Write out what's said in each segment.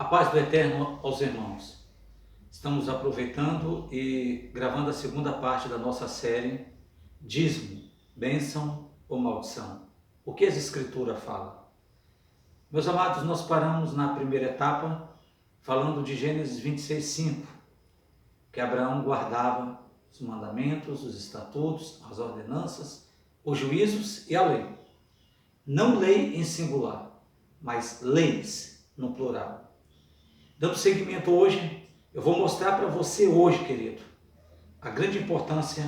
A paz do Eterno aos irmãos. Estamos aproveitando e gravando a segunda parte da nossa série Dízimo, Bênção ou Maldição. O que as Escrituras falam? Meus amados, nós paramos na primeira etapa falando de Gênesis 26:5, que Abraão guardava os mandamentos, os estatutos, as ordenanças, os juízos e a lei. Não lei em singular, mas leis no plural. Dando seguimento hoje, eu vou mostrar para você hoje, querido, a grande importância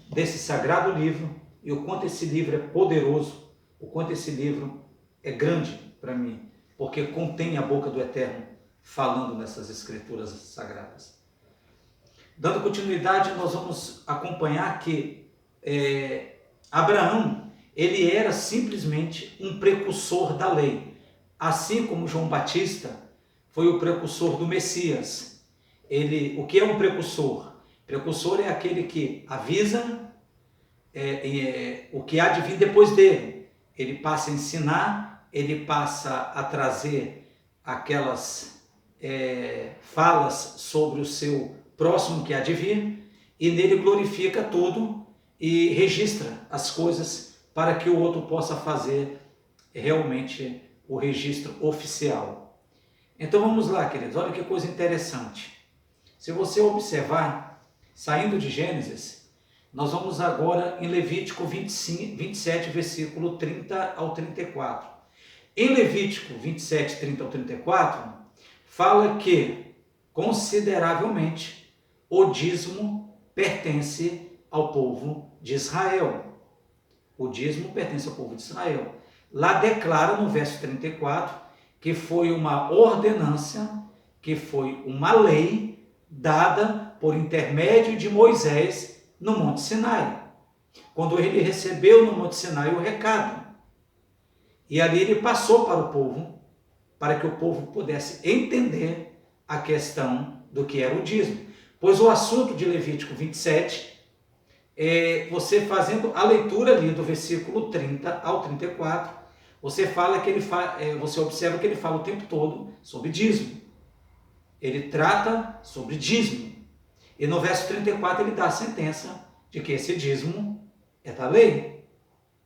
desse sagrado livro e o quanto esse livro é poderoso, o quanto esse livro é grande para mim, porque contém a boca do Eterno falando nessas escrituras sagradas. Dando continuidade, nós vamos acompanhar que Abraão, ele era simplesmente um precursor da lei, assim como João Batista foi o precursor do Messias. O que é um precursor? Precursor é aquele que avisa o que há de vir depois dele. Ele passa a ensinar, ele passa a trazer aquelas falas sobre o seu próximo que há de vir, e nele glorifica tudo e registra as coisas para que o outro possa fazer realmente o registro oficial. Então vamos lá, queridos, olha que coisa interessante. Se você observar, saindo de Gênesis, nós vamos agora em Levítico 27, versículo 30 ao 34. Em Levítico 27, 30 ao 34, fala que, consideravelmente, o dízimo pertence ao povo de Israel. O dízimo pertence ao povo de Israel. Lá declara no verso 34, que foi uma ordenança, que foi uma lei dada por intermédio de Moisés no Monte Sinai. Quando ele recebeu no Monte Sinai o recado. E ali ele passou para o povo, para que o povo pudesse entender a questão do que era o dízimo. Pois o assunto de Levítico 27, você fazendo a leitura ali do versículo 30 ao 34, você observa que ele fala o tempo todo sobre dízimo. Ele trata sobre dízimo. E no verso 34 ele dá a sentença de que esse dízimo é da lei,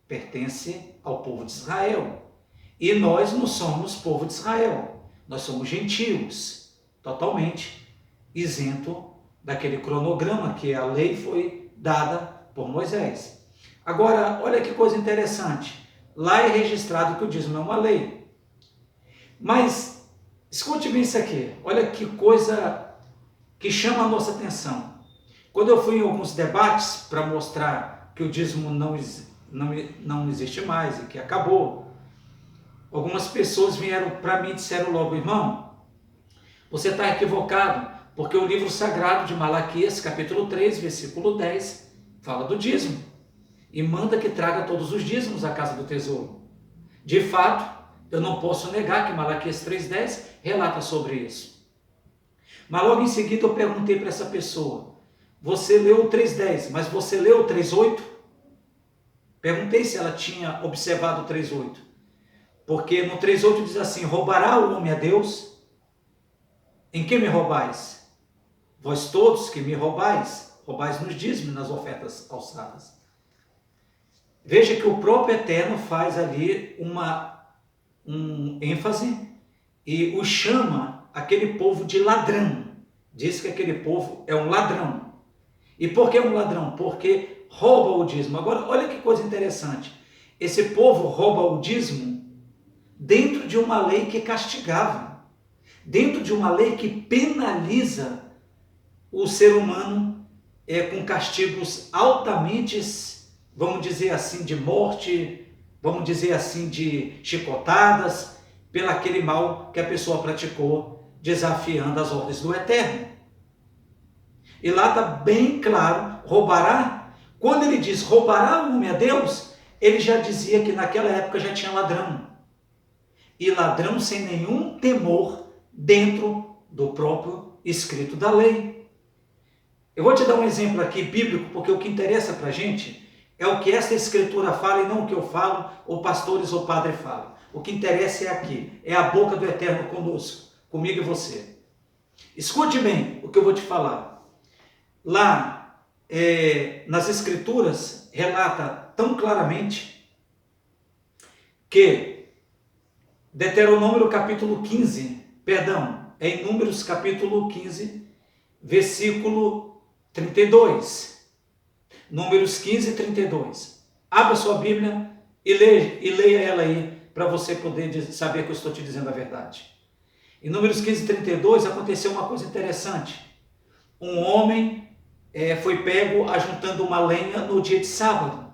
pertence ao povo de Israel. E nós não somos povo de Israel, nós somos gentios, totalmente isento daquele cronograma que a lei foi dada por Moisés. Agora, olha que coisa interessante. Lá é registrado que o dízimo é uma lei. Mas, escute bem isso aqui. Olha que coisa que chama a nossa atenção. Quando eu fui em alguns debates para mostrar que o dízimo não existe mais e que acabou, algumas pessoas vieram para mim e disseram logo: irmão, você está equivocado, porque o livro sagrado de Malaquias, capítulo 3, versículo 10, fala do dízimo. E manda que traga todos os dízimos à casa do tesouro. De fato, eu não posso negar que Malaquias 3,10 relata sobre isso. Mas logo em seguida eu perguntei para essa pessoa: você leu o 3,10, mas você leu o 3,8? Perguntei se ela tinha observado o 3,8. Porque no 3,8 diz assim: roubará o homem a Deus? Em que me roubais? Vós todos que me roubais nos dízimos, nas ofertas alçadas. Veja que o próprio Eterno faz ali um ênfase e o chama aquele povo de ladrão. Diz que aquele povo é um ladrão. E por que um ladrão? Porque rouba o dízimo. Agora, olha que coisa interessante. Esse povo rouba o dízimo dentro de uma lei que castigava, dentro de uma lei que penaliza o ser humano com castigos altamente, vamos dizer assim, de morte, vamos dizer assim, de chicotadas, pelo aquele mal que a pessoa praticou, desafiando as ordens do Eterno. E lá está bem claro: roubará. Quando ele diz roubará o homem a Deus, ele já dizia que naquela época já tinha ladrão. E ladrão sem nenhum temor dentro do próprio escrito da lei. Eu vou te dar um exemplo aqui bíblico, porque o que interessa para a gente é o que essa escritura fala e não o que eu falo, ou pastores ou padre falam. O que interessa é aqui, é a boca do Eterno conosco. comigo e você. Escute bem o que eu vou te falar. Lá, nas Escrituras, relata tão claramente que Deuteronômio capítulo 15, é em Números capítulo 15, versículo 32. Números 15, 32. Abra sua Bíblia e leia ela aí, para você poder saber que eu estou te dizendo a verdade. Em Números 15, 32, aconteceu uma coisa interessante. Um homem foi pego ajuntando uma lenha no dia de sábado.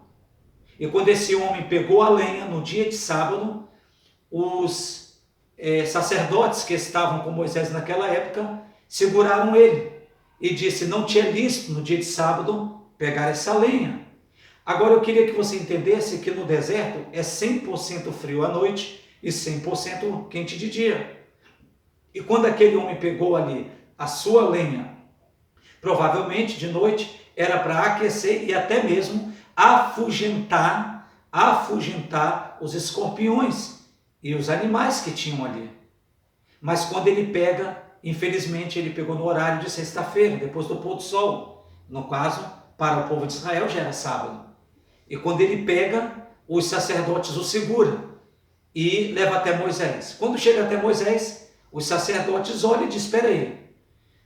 E quando esse homem pegou a lenha no dia de sábado, os sacerdotes que estavam com Moisés naquela época seguraram ele e disse: não te é lícito no dia de sábado pegar essa lenha. Agora eu queria que você entendesse que no deserto é 100% frio à noite e 100% quente de dia. E quando aquele homem pegou ali a sua lenha, provavelmente de noite, era para aquecer e até mesmo afugentar os escorpiões e os animais que tinham ali. Mas quando ele pega, infelizmente ele pegou no horário de sexta-feira, depois do pôr do sol. No caso, para o povo de Israel já era sábado. E quando ele pega, os sacerdotes o seguram e leva até Moisés. Quando chega até Moisés, os sacerdotes olham e dizem: espera aí,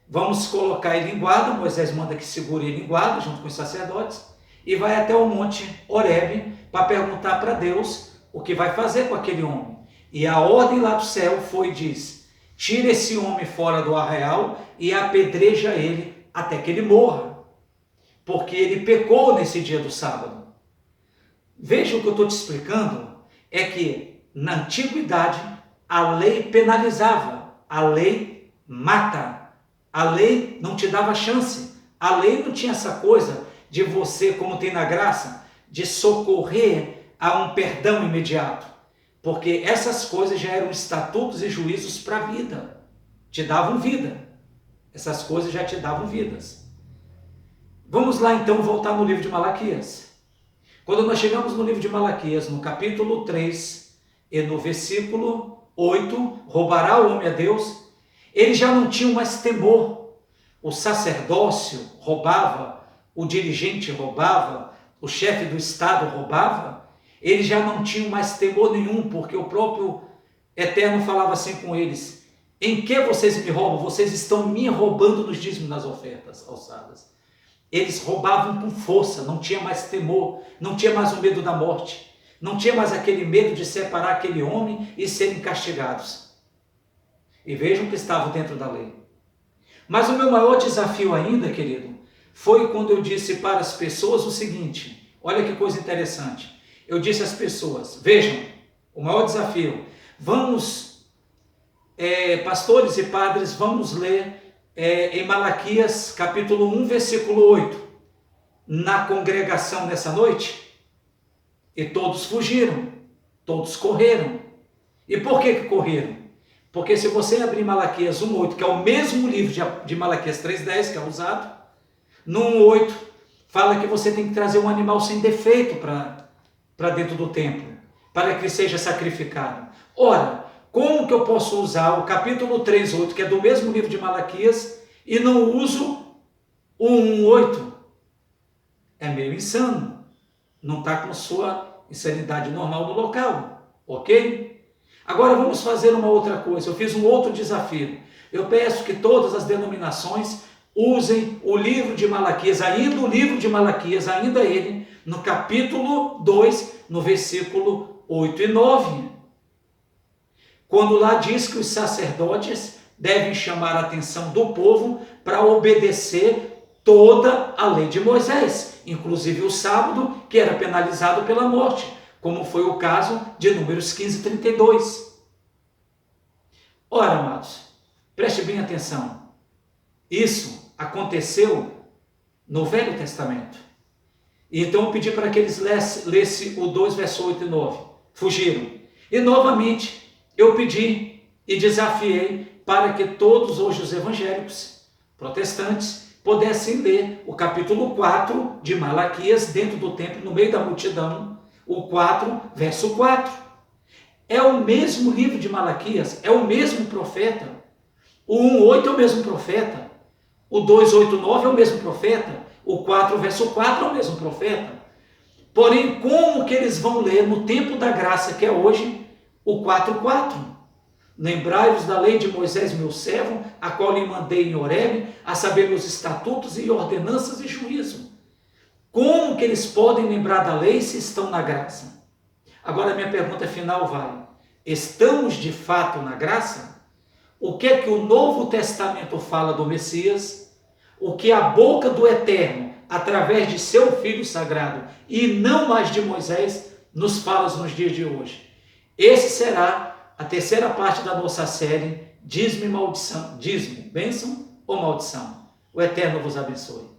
vamos colocar ele em guarda. Moisés manda que segure ele em guarda, junto com os sacerdotes, e vai até o monte Horebe para perguntar para Deus o que vai fazer com aquele homem. E a ordem lá do céu foi, diz: tira esse homem fora do arraial e apedreja ele até que ele morra, porque ele pecou nesse dia do sábado. Veja, o que eu estou te explicando é que na antiguidade a lei penalizava, a lei mata, a lei não te dava chance, a lei não tinha essa coisa de você, como tem na graça, de socorrer a um perdão imediato, porque essas coisas já eram estatutos e juízos para a vida, te davam vida, essas coisas já te davam vidas. Vamos lá então voltar no livro de Malaquias. Quando nós chegamos no livro de Malaquias, no capítulo 3 e no versículo 8, roubará o homem a Deus, eles já não tinham mais temor. O sacerdócio roubava, o dirigente roubava, o chefe do Estado roubava, eles já não tinham mais temor nenhum, porque o próprio Eterno falava assim com eles: em que vocês me roubam? Vocês estão me roubando nos dízimos das ofertas alçadas. Eles roubavam com força, não tinha mais temor, não tinha mais o medo da morte, não tinha mais aquele medo de separar aquele homem e serem castigados. E vejam que estavam dentro da lei. Mas o meu maior desafio ainda, querido, foi quando eu disse para as pessoas o seguinte: olha que coisa interessante. Eu disse às pessoas: vejam, o maior desafio, vamos, pastores e padres, vamos ler em Malaquias capítulo 1, versículo 8, na congregação nessa noite. E todos fugiram, todos correram. E por que correram? Porque se você abrir Malaquias 1:8, que é o mesmo livro de Malaquias 3:10, que é usado, no 1:8 fala que você tem que trazer um animal sem defeito para dentro do templo, para que seja sacrificado. Ora, como que eu posso usar o capítulo 3:8, que é do mesmo livro de Malaquias, e não uso o 1:8? É meio insano, não está com sua insanidade normal no local, ok? Agora vamos fazer uma outra coisa. Eu fiz um outro desafio. Eu peço que todas as denominações usem o livro de Malaquias, ainda o livro de Malaquias, ainda ele, no capítulo 2, no versículo 8 e 9. Quando lá diz que os sacerdotes devem chamar a atenção do povo para obedecer toda a lei de Moisés, inclusive o sábado, que era penalizado pela morte, como foi o caso de Números 15, 32. Ora, amados, preste bem atenção. Isso aconteceu no Velho Testamento. Então eu pedi para que eles lessem o 2, verso 8 e 9. Fugiram. E novamente eu pedi e desafiei para que todos hoje os evangélicos protestantes pudessem ler o capítulo 4 de Malaquias dentro do templo, no meio da multidão, o 4, verso 4. É o mesmo livro de Malaquias, é o mesmo profeta, O 1:8 é o mesmo profeta. O 2:8-9 é o mesmo profeta. O 4, verso 4 é o mesmo profeta. Porém, como que eles vão ler no tempo da graça, que é hoje, o 4:4? Lembrai-vos da lei de Moisés, meu servo, a qual lhe mandei em Horebe, a saber, meus estatutos e ordenanças e juízo. Como que eles podem lembrar da lei se estão na graça? Agora, minha pergunta final vai: estamos de fato na graça? O que é que o Novo Testamento fala do Messias? O que a boca do Eterno, através de seu Filho Sagrado, e não mais de Moisés, nos fala nos dias de hoje? Esse será a terceira parte da nossa série, Dízimo e Maldição. Dízimo, bênção ou maldição? O Eterno vos abençoe.